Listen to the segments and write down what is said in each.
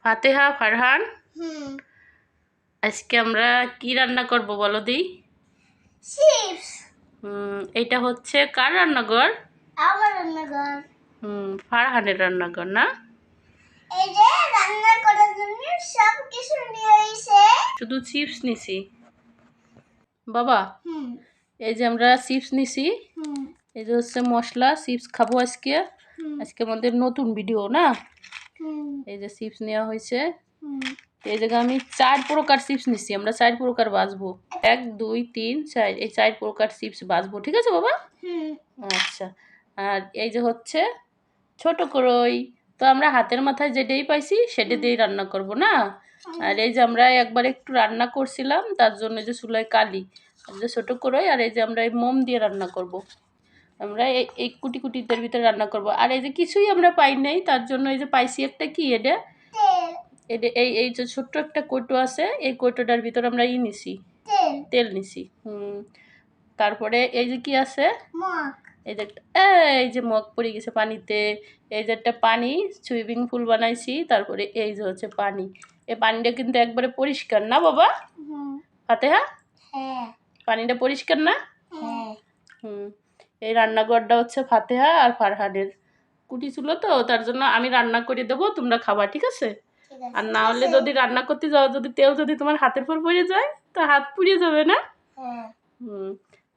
ফাতেহা, ফারহান, হুম আজকে আমরা কি রান্না করব বলো দি? চিপস। এটা হচ্ছে কার রান্নাঘর? আমার রান্নাঘর। ফারহানের রান্নাঘর না? এই যে রান্না করার জন্য সব কিছু নিয়ে এসে শুধু চিপস নিছি বাবা। হুম এই যে আমরা চিপস নিছি, হুম এই যে হচ্ছে মশলা, চিপস খাবো আজকে। হুম আজকে আমাদের নতুন ভিডিও না? হুম এই যে চিপস নেওয়া হয়েছে। হুম এই জায়গায় আমি 4 প্রকার চিপস নিছি, আমরা 4 প্রকার বাজবো। 1 2 3 4, এই 4 প্রকার চিপস বাজবো, ঠিক আছে বাবা? হুম আচ্ছা। আর এই যে হচ্ছে ছোট করই, তো আমরা হাতের মাথায় যেটাই পাইছি সেটা দিয়েই রান্না করব না? আর এই যে আমরা একবার একটু রান্না করছিলাম, তার জন্য এই যে চুলায় কালি, এই যে ছোট করই, আর এই যে আমরা এই মোম দিয়ে রান্না করব। আমরা এই কুটি কুটিদের ভিতরে রান্না করব। আর এই যে কিছুই আমরা পাই নাই, তার জন্য এই যে পাইছি একটা কি এটা, তেল এটা এই যে ছোট্ট একটা কৌটো আছে, এই কৌটোটার ভিতরে আমরা নিছি, তেল তেল নিছি। তারপরে এই যে কি আছে, মগ এই যে এই যে মগ পড়ে গেছে পানিতে। এই যে একটা পানি সুইমিং পুল বানাইছি, তারপরে এই যে হচ্ছে পানি। এই পানিটা কিন্তু একবারে পরিষ্কার না বাবা? হুম ফাতেহা, হ্যাঁ পানিটা পরিষ্কার না? হ্যাঁ এই রান্নাঘরটা হচ্ছে ফাতেহা আর ফারহানের কুটি ছিল, তো তার জন্য আমি রান্না করে দেবো, তোমরা খাবা, ঠিক আছে? ঠিক আর আছে না হলে যদি রান্না করতে যাও, যদি তেল যদি তোমার হাতের পর পড়ে যায়, তো হাত পুড়িয়ে যাবে না? হ্যাঁ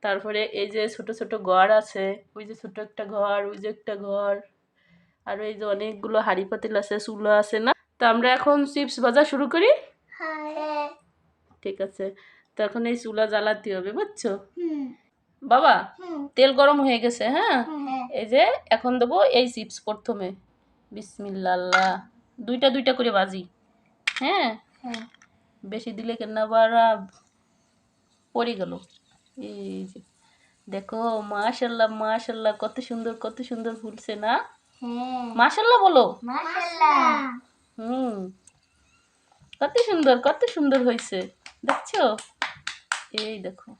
তারপরে এই যে ছোট ছোট ঘর আছে, ওই যে ছোট একটা ঘর, ওই যে একটা ঘর, আর ওই যে অনেকগুলো হাঁড়ি পাতিল আছে, চুলা আছে না? তো আমরা এখন চিপস ভাজা শুরু করি। হ্যাঁ ঠিক আছে, তো এখন এই চুলা জ্বালাতে হবে, বুঝছো হুম বাবা? হুম তেল গরম হয়ে গেছে, হ্যাঁ। হ্যাঁ এই যে এখন দেবো এই চিপস প্রথমে। বিসমিল্লাহ আল্লাহ, দুইটা দুইটা করে বাজি, হ্যাঁ। হ্যাঁ বেশি দিলে কেন আবার পড়ে গেল। এই যে দেখো, মাশাল্লাহ মাশাল্লাহ, কত সুন্দর কত সুন্দর ফুলছে না? হ্যাঁ মাশাল্লাহ বলো। মাশাআল্লাহ হুম কত সুন্দর হয়েছে, দেখছো? এই দেখো,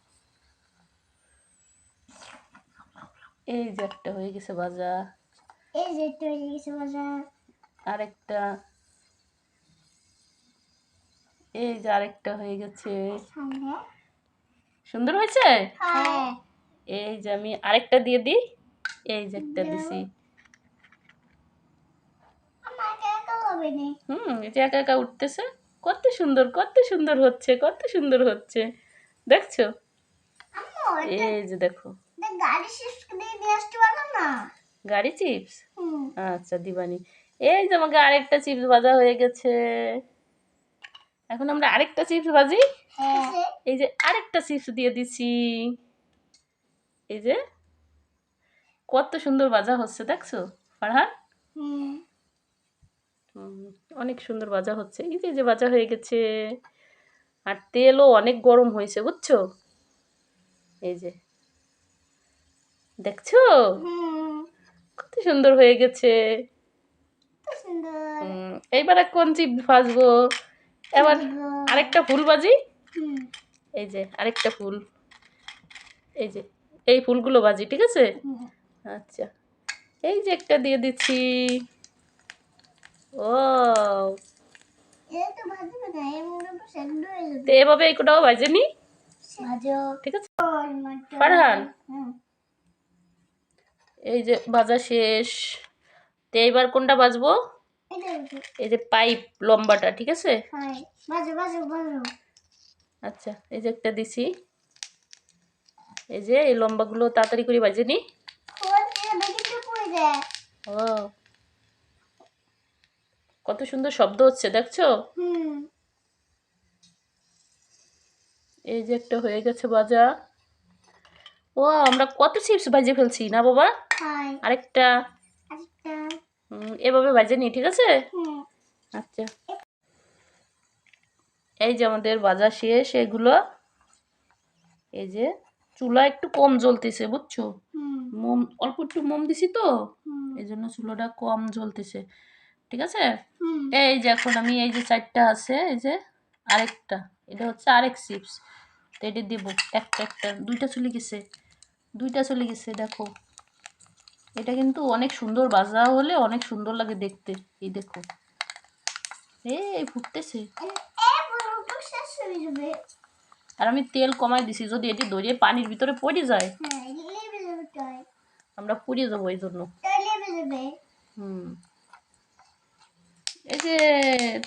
এই যে একটা হয়ে গেছে ভাজা, এই যে তৈরি কিছু মজা আরেকটা, এই যে আরেকটা হয়ে গেছে, হ্যাঁ সুন্দর হয়েছে। হ্যাঁ এই যে আমি আরেকটা দিয়ে দিই, এই যে একটা দিছি। আমাকে একা হবে না এই যে একা একা উঠতেছে, কত সুন্দর কত সুন্দর হচ্ছে, কত সুন্দর হচ্ছে, দেখছো? আম্মু এই যে দেখো, এটা গাড়ি শিফট দিয়ে নিয়ে আসতে পারো না গাড়ি চিপস। হুম আচ্ছা দিবানি। এই যে আমাকে আরেকটা চিপস ভাজা হয়ে গেছে, এখন আমরা আরেকটা চিপস ভাজি। হ্যাঁ এই যে আরেকটা চিপস দিয়ে দিছি, এই যে কত সুন্দর ভাজা হচ্ছে, দেখছো ফারহান? হুম অনেক সুন্দর ভাজা হচ্ছে, এই যে ভাজা হয়ে গেছে। আর তেলও অনেক গরম হয়েছে, বুঝছো? এই যে দেখছো হুম কত সুন্দর হয়ে গেছে। সুন্দর এইবার কোন চিপস ভাজবো? এবার আরেকটা ফুল ভাজি। হুম এই যে আরেকটা ফুল, এই যে এই ফুলগুলো ভাজি, ঠিক আছে? আচ্ছা, এই যে একটা দিয়ে দিচ্ছি। ও, এটা তো ভাজবে না এমন সেদ্ধ হয়ে যাবে তো এভাবে এই কোটাও ভাজে নি, ভাজো ঠিক আছে ফারহান? এই যে ভাজা শেষ, তো এইবার কোনটা ভাজবো? এই যে পাইপ লম্বাটা, ঠিক আছে? ভাজো ভাজো ভাজো আচ্ছা, এই যে একটা দিছি, এই যে এই লম্বাগুলো তাড়াতাড়ি করে ভাজে নি। ও, কত সুন্দর শব্দ হচ্ছে, দেখছো? এই যে একটা হয়ে গেছে ভাজা। ও, আমরা কত চিপস ভাজে ফেলছি না বাবা? আরেকটা এভাবে ভাজে নি, ঠিক আছে? আচ্ছা, এই যে আমাদের ভাজা শেষ এগুলো। এই যে চুলা একটু কম জ্বলতেছে, বুঝছো? মোম অল্প একটু মোম দিছি তো, এই জন্য চুলাটা কম জ্বলতেছে, ঠিক আছে? এই যে এখন আমি এই যে 4টা আছে, এই যে আরেকটা, এটা হচ্ছে আরেক চিপস, তো এটা দিব একটা একটা, দুইটা চলে গেছে, দুইটা চলে গেছে, দেখো। এটা কিন্তু অনেক সুন্দর ভাজা হলে অনেক সুন্দর লাগে দেখতে, এই দেখো। এই ফুটতেছে। বলবো শেষ হয়ে যাবে। আর আমি তেল কমাই দিছি, যদি এটি দড়িয়ে পানির ভিতরে পড়ে যায় হ্যাঁ লেবে যাবে তাই। আমরা পুড়ে যাবো, এই জন্য। তাই লেবে যাবে। এই যে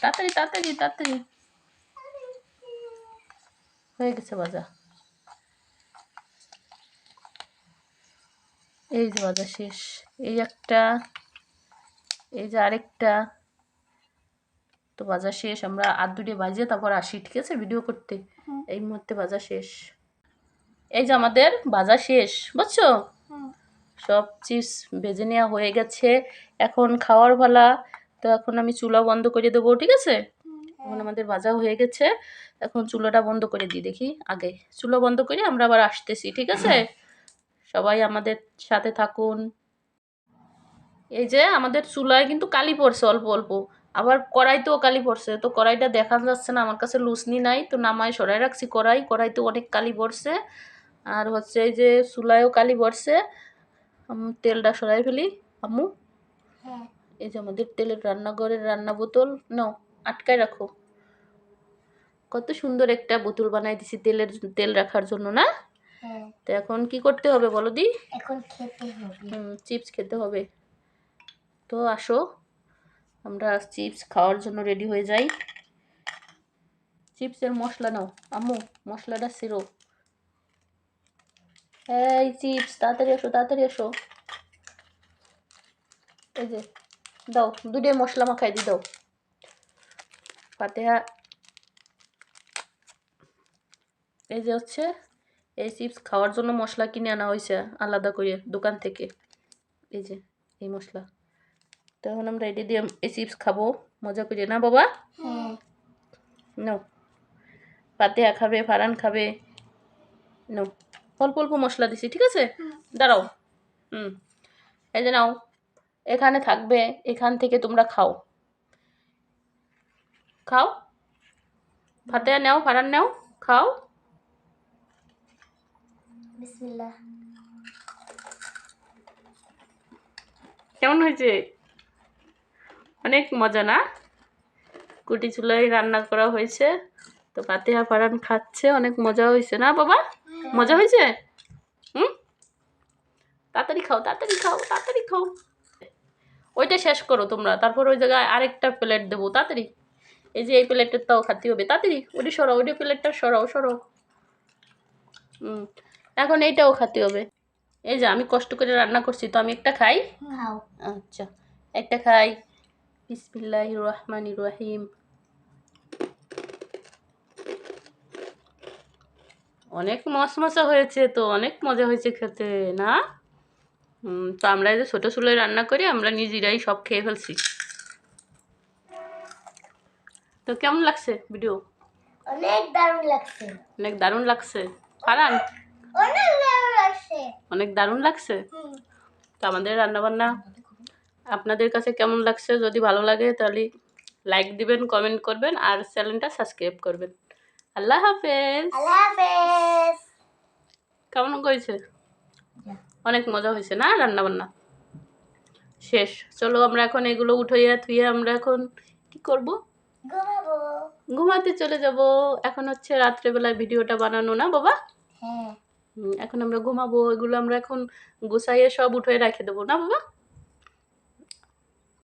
তাড়াতাড়ি তাড়াতাড়ি তাড়াতাড়ি হয়ে গেছে ভাজা। এই যে ভাজা শেষ, এই একটা, এই যে আরেকটা। তো ভাজা শেষ, আমরা আর দুটো বাজিয়ে তারপর আসি, ঠিক আছে, ভিডিও করতে। এই মুহূর্তে ভাজা শেষ। এই যে আমাদের ভাজা শেষ, বুঝছো? সব চিপস ভেজে নেওয়া হয়ে গেছে, এখন খাওয়ার পালা। তো এখন আমি চুলা বন্ধ করে দেবো, ঠিক আছে? এখন আমাদের ভাজা হয়ে গেছে, এখন চুলাটা বন্ধ করে দিই। দেখি আগে চুলা বন্ধ করে আমরা আবার আসতেছি, ঠিক আছে? সবাই আমাদের সাথে থাকুন। এই যে আমাদের চুলায় কিন্তু কালি পড়ছে অল্প অল্প, আবার কড়াইতেও কালি পড়ছে। তো কড়াইটা দেখা যাচ্ছে না, আমার কাছে লুসনি নাই, তো নামায় সরাই রাখছি কড়াইতে অনেক কালি পড়ছে। আর হচ্ছে এই যে চুলায়ও কালি পড়ছে। তেলটা সরাই ফেলি আম্মু। এই যে আমাদের তেলের রান্নাঘরের রান্না বোতল, নাও আটকায় রাখো। কত সুন্দর একটা বোতল বানাই দিছি তেল রাখার জন্য, না? তো এখন কি করতে হবে বলো দি? এখন খেতে হবে। চিপস খেতে হবে। তো আসো আমরা চিপস খাওয়ার জন্য রেডি হয়ে যাই। চিপসের মশলা নাও আম্মু, মশলাটা ছিড়ো। এই চিপস তাড়াতাড়ি এসো, তাড়াতাড়ি এসো। এই যে দাও, দুটো মশলা মাখাই দি দাও। ফাতেহা, এই যে হচ্ছে এই চিপস খাওয়ার জন্য মশলা কিনে আনা হয়েছে আলাদা করে দোকান থেকে। এই যে এই মশলা। তো এখন আমরা এটি দিয়ে এই চিপস খাবো মজা করে, না বাবা? নাও, ফাতেহা খাবে, ফারান খাবে, নাও। অল্প অল্প মশলা দিছি, ঠিক আছে? দাঁড়াও। এই যে নাও, এখানে থাকবে, এখান থেকে তোমরা খাও। খাও, ফাতেহা নাও, ফারান নাও, খাও। বিসমিল্লাহ। কেমন হয়েছে? অনেক মজা, না? কুটি চুলায় রান্না করা হয়েছে, তো ফাতেহা ফারান খাচ্ছে, অনেক মজা হয়েছে, না বাবা? মজা হয়েছে? তাড়াতাড়ি খাও, তাড়াতাড়ি খাও, তাড়াতাড়ি খাও। ওইটা শেষ করো তোমরা, তারপর ওই জায়গায় আরেকটা প্লেট দেবো, তাড়াতাড়ি। এই যে এই প্লেটের তাও খাতে হবে, তাড়াতাড়ি। ওটি সরাও, ওটি প্লেটটা সরাও সরাও। এখন এইটাও খাতে হবে। এই যে আমি কষ্ট করে রান্না করছি, তো আমি একটা খাই। খাও। আচ্ছা, একটা খাই। বিসমিল্লাহির রহমানির রহিম। অনেক মশমশা হয়েছে, তো অনেক মজা হয়েছে খেতে, না? তো আমরা এই যে ছোটো চুলোয় রান্না করি, আমরা নিজেরাই সব খেয়ে ফেলছি। তো কেমন লাগছে ভিডিও? অনেক দারুণ লাগছে। অনেক দারুণ লাগছে। ফারান, অনেক দারুণ লাগছে। অনেক দারুণ লাগছে। তো আমাদের রান্নাবান্না আপনাদের কাছে কেমন লাগছে? যদি ভালো লাগে তাহলে লাইক দিবেন, কমেন্ট করবেন, আর চ্যানেলটা সাবস্ক্রাইব করবেন। আল্লাহ হাফেজ। আল্লাহ হাফেজ। কেমন হয়েছে? অনেক মজা হয়েছে, না? রান্নাবান্না শেষ। চলো আমরা এখন এগুলো উঠাইয়া থুইয়া আমরা এখন কি করব? ঘুমাবো। ঘুমাতে চলে যাব। এখন হচ্ছে রাত্রেবেলায় ভিডিওটা বানানো, না বাবা? হ্যাঁ। এখন আমরা ঘুমাবো। এগুলো আমরা এখন গুছাইয়ে সব উঠে রেখে দেবো, না বাবা?